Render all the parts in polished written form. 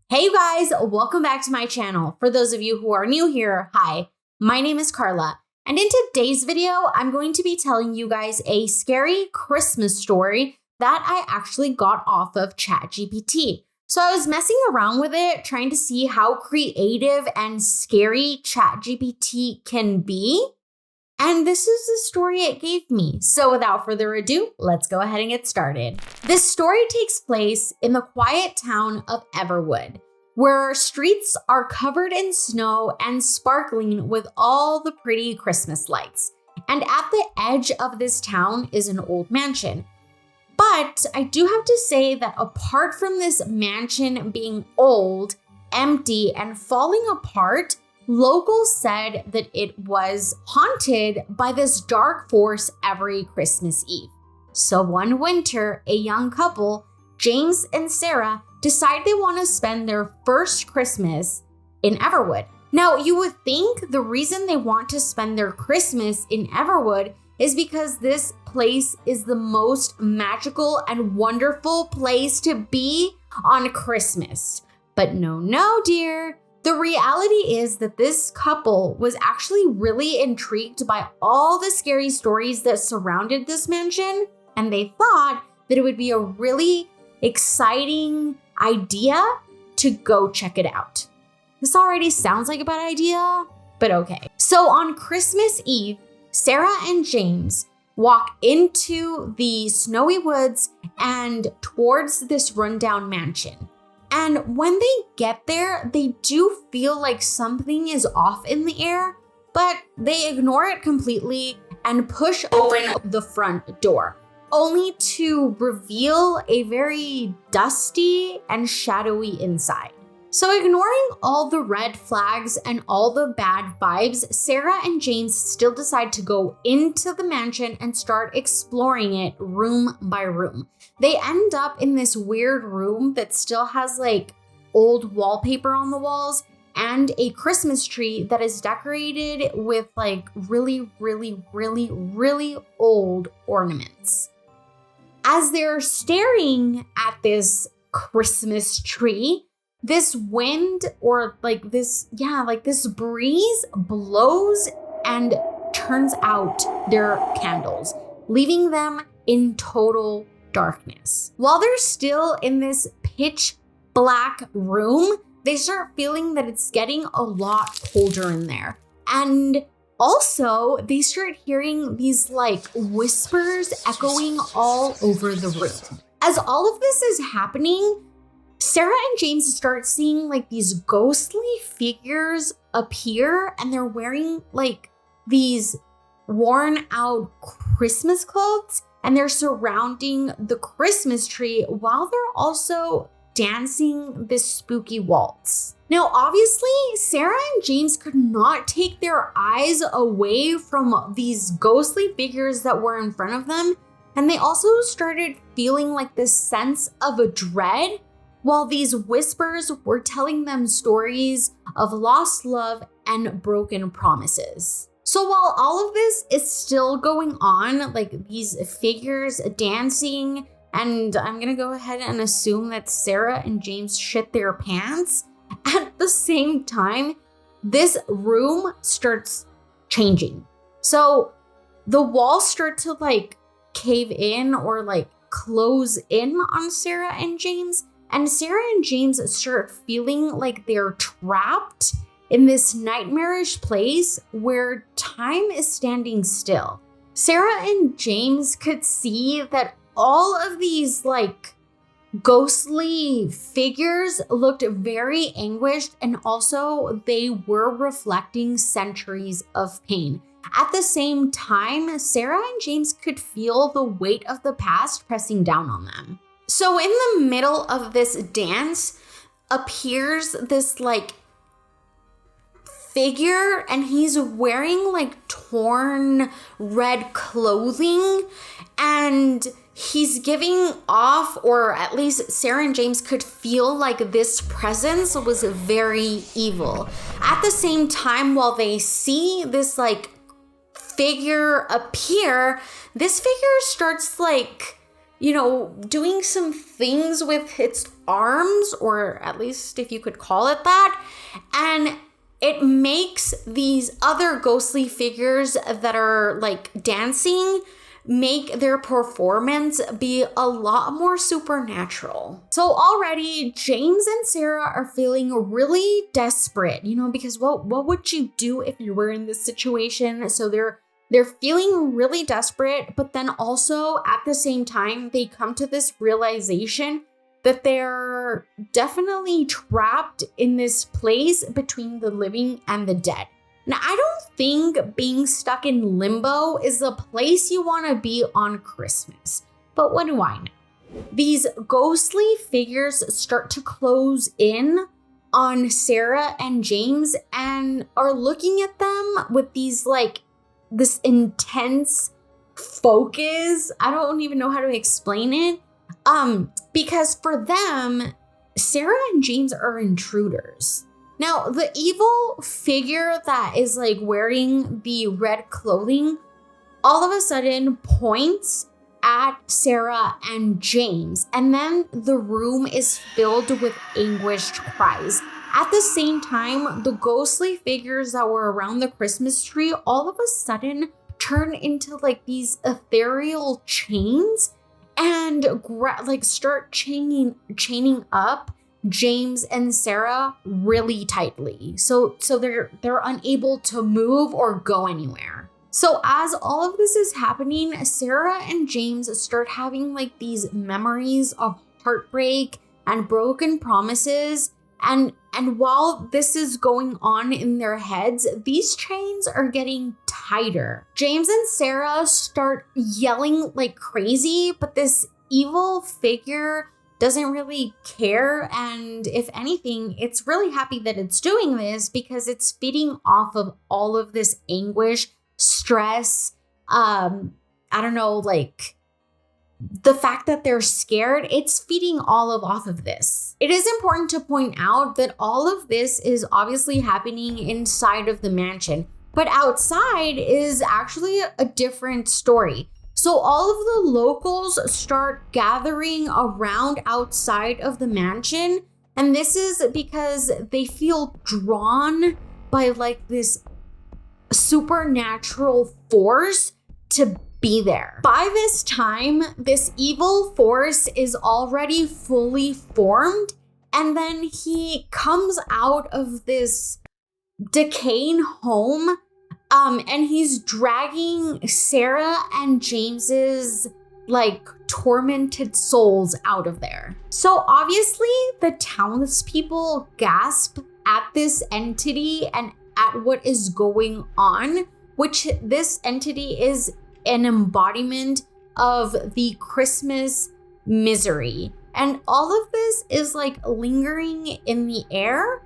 Hey you guys, welcome back to my channel. For those of you who are new here, hi, my name is Karla. And in today's video, I'm going to be telling you guys a scary Christmas story that I actually got off of ChatGPT. So I was messing around with it, trying to see how creative and scary ChatGPT can be. And this is the story it gave me. So without further ado, let's go ahead and get started. This story takes place in the quiet town of Everwood, where streets are covered in snow and sparkling with all the pretty Christmas lights. And at the edge of this town is an old mansion. But I do have to say that apart from this mansion being old, empty, and falling apart, locals said that it was haunted by this dark force every Christmas Eve. So one winter, a young couple, James and Sarah, decide they want to spend their first Christmas in Everwood. Now, you would think the reason they want to spend their Christmas in Everwood is because this place is the most magical and wonderful place to be on Christmas. But no, dear. The reality is that this couple was actually really intrigued by all the scary stories that surrounded this mansion, and they thought that it would be a really exciting idea to go check it out. This already sounds like a bad idea, but okay. So on Christmas Eve, Sarah and James walk into the snowy woods and towards this rundown mansion. And when they get there, they do feel like something is off in the air, but they ignore it completely and push open the front door, only to reveal a very dusty and shadowy inside. So ignoring all the red flags and all the bad vibes, Sarah and James still decide to go into the mansion and start exploring it room by room. They end up in this weird room that still has like old wallpaper on the walls and a Christmas tree that is decorated with like really old ornaments. As they're staring at this Christmas tree, this wind or this breeze blows and turns out their candles, leaving them in total darkness. While they're still in this pitch black room, they start feeling that it's getting a lot colder in there. And also, they start hearing these like whispers echoing all over the room. As all of this is happening, Sarah and James start seeing like these ghostly figures appear, and they're wearing like these worn out Christmas clothes, and they're surrounding the Christmas tree while they're also dancing this spooky waltz. Now, obviously, Sarah and James could not take their eyes away from these ghostly figures that were in front of them, and they also started feeling like this sense of a dread while these whispers were telling them stories of lost love and broken promises. So while all of this is still going on, like these figures dancing, and I'm gonna go ahead and assume that Sarah and James shit their pants, at the same time, this room starts changing. So the walls start to like cave in or like close in on Sarah and James. And Sarah and James start feeling like they're trapped in this nightmarish place where time is standing still. Sarah and James could see that all of these like ghostly figures looked very anguished, and also they were reflecting centuries of pain. At the same time, Sarah and James could feel the weight of the past pressing down on them. So in the middle of this dance appears this like figure, and he's wearing like torn red clothing, and he's giving off, or at least Sarah and James could feel like this presence was very evil. At the same time, while they see this like figure appear, this figure starts like doing some things with its arms, or at least if you could call it that. And it makes these other ghostly figures that are like dancing make their performance be a lot more supernatural. So already James and Sarah are feeling really desperate, because what would you do if you were in this situation? So they're feeling really desperate, but then also at the same time, they come to this realization that they're definitely trapped in this place between the living and the dead. Now, I don't think being stuck in limbo is the place you want to be on Christmas, but what do I know? These ghostly figures start to close in on Sarah and James and are looking at them with this intense focus. I don't even know how to explain it. Because for them, Sarah and James are intruders. Now, the evil figure that is like wearing the red clothing all of a sudden points at Sarah and James, and then the room is filled with anguished cries. At the same time, the ghostly figures that were around the Christmas tree all of a sudden turn into like these ethereal chains and start chaining up James and Sarah really tightly. So they're unable to move or go anywhere. So as all of this is happening, Sarah and James start having like these memories of heartbreak and broken promises. And while this is going on in their heads, these chains are getting tighter. James and Sarah start yelling like crazy, but this evil figure doesn't really care. And if anything, it's really happy that it's doing this because it's feeding off of all of this anguish, stress, the fact that they're scared, it's feeding off of this. It is important to point out that all of this is obviously happening inside of the mansion, but outside is actually a different story. So all of the locals start gathering around outside of the mansion, and this is because they feel drawn by like this supernatural force to be there. By this time, this evil force is already fully formed, and then he comes out of this decaying home, and he's dragging Sarah and James's like tormented souls out of there. So obviously the townspeople gasp at this entity and at what is going on, which this entity is an embodiment of the Christmas misery. And all of this is like lingering in the air.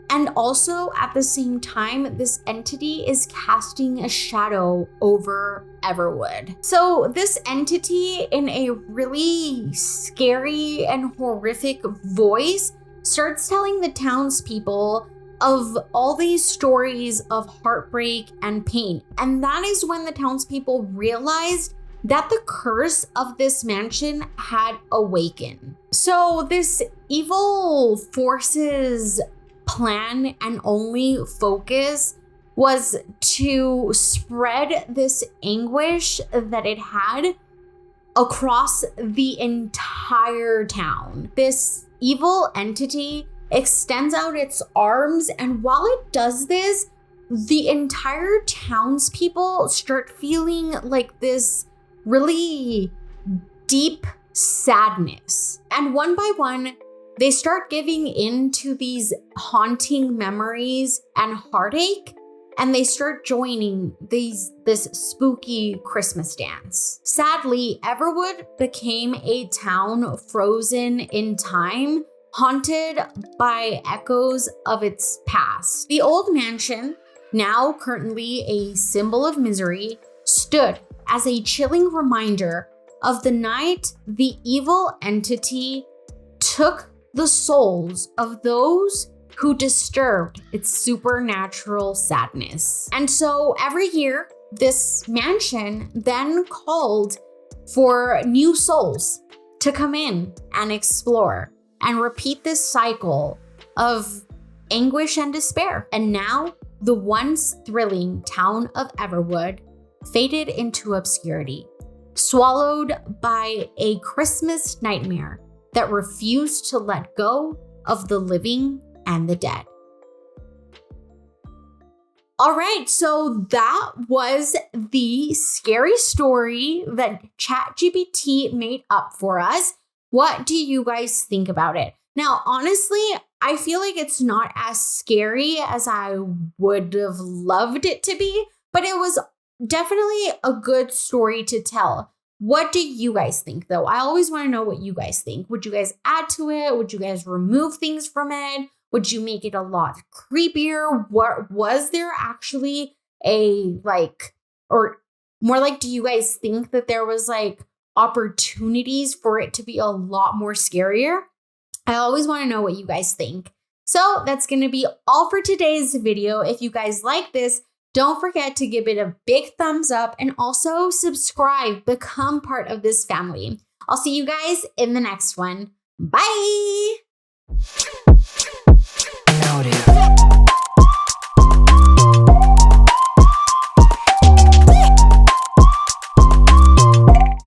And also at the same time, this entity is casting a shadow over Everwood. So this entity, in a really scary and horrific voice, starts telling the townspeople of all these stories of heartbreak and pain. And that is when the townspeople realized that the curse of this mansion had awakened. So this evil force's plan and only focus was to spread this anguish that it had across the entire town. This evil entity extends out its arms, and while it does this, the entire townspeople start feeling like this really deep sadness. And one by one, they start giving in to these haunting memories and heartache, and they start joining this spooky Christmas dance. Sadly, Everwood became a town frozen in time, haunted by echoes of its past. The old mansion, now currently a symbol of misery, stood as a chilling reminder of the night the evil entity took the souls of those who disturbed its supernatural sadness. And so every year, this mansion then called for new souls to come in and explore and repeat this cycle of anguish and despair. And now the once thrilling town of Everwood faded into obscurity, swallowed by a Christmas nightmare that refused to let go of the living and the dead. All right, so that was the scary story that ChatGPT made up for us. What do you guys think about it? Now, honestly, I feel like it's not as scary as I would have loved it to be, but it was definitely a good story to tell. What do you guys think, though? I always want to know what you guys think. Would you guys add to it? Would you guys remove things from it? Would you make it a lot creepier? What was there actually or more like, do you guys think that there was opportunities for it to be a lot more scarier? I always want to know what you guys think. So that's going to be all for today's video. If you guys like this, don't forget to give it a big thumbs up and also subscribe, become part of this family. I'll see you guys in the next one. Bye. Audio.